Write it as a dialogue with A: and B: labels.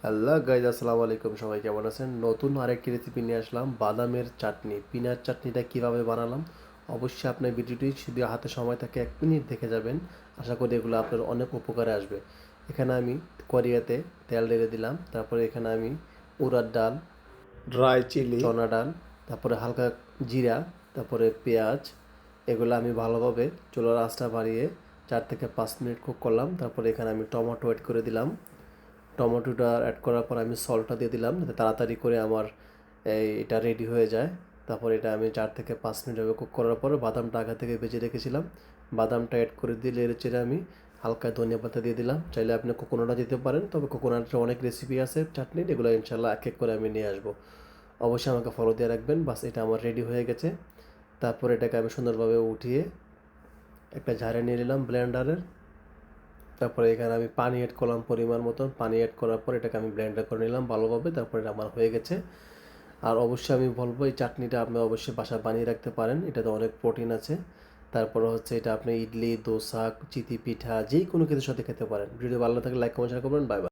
A: Hello guys, আসসালামু আলাইকুম। সবাই কেমন আছেন? নতুন আরেকটি রেসিপি নিয়ে আসলাম, বাদামের চাটনি। পিনাট চাটনিটা কিভাবে বানালাম অবশ্যই আপনার ভিডিওটি যদি হাতে সময় থাকে 1 মিনিট দেখে যাবেন। আশা করি এগুলো আপনার অনেক উপকারে আসবে। এখানে আমি কড়াইতে তেল ঢেলে দিলাম, তারপরে এখানে আমি উড়ার ডাল,
B: ড্রাই চিলি।
A: চনা ডাল, তারপরে হালকা জিরা, তারপরে পেঁয়াজ, এগুলো আমি ভালোভাবে চুলার আঁচটা বাড়িয়ে 4 থেকে 5 মিনিট কুক করলাম। তারপরে এখানে আমি টমেটো অ্যাড করে দিলাম। টমেটোটা অ্যাড করার পর আমি সল্টটা দিয়ে দিলাম যাতে তাড়াতাড়ি করে আমার এটা রেডি হয়ে যায়। তারপর এটা আমি 4 থেকে 5 মিনিট হবে কুক করার পরে বাদামটা আগে থেকে ভেজে রেখেছিলাম, বাদামটা অ্যাড করে দিয়ে নেড়ে চেড়ে আমি হালকা ধনিয়া পাতা দিয়ে দিলাম। চাইলে আপনি কোকোনাটও দিতে পারেন, তবে কোকোনাটের অনেক রেসিপি আছে চাটনির, এগুলো ইনশাল্লাহ এক এক করে আমি নিয়ে আসবো। অবশ্যই আমাকে ফলো দিয়ে রাখবেন। বাস, এটা আমার রেডি হয়ে গেছে। তারপর এটাকে আমি সুন্দরভাবে উঠিয়ে একটা ঝাড়ে নিয়ে নিলাম ব্লেন্ডারের। তারপরে এখানে আমি পানি অ্যাড করলাম পরিমাণ মতন। পানি অ্যাড করার পর এটাকে আমি ব্লেন্ডার করে নিলাম ভালোভাবে। তারপরে এটা আমার হয়ে গেছে। আর অবশ্যই আমি বলবো এই চাটনিটা আপনি অবশ্যই বাসায় বানিয়ে রাখতে পারেন, এটাতে অনেক প্রোটিন আছে। তারপরে হচ্ছে এটা আপনি ইডলি, দোসা, চিতি পিঠা যে কোনো কিছুর সাথে খেতে পারেন। ভিডিও ভালো থাকলে লাইক কমেন্ট শেয়ার করবেন। Bye bye.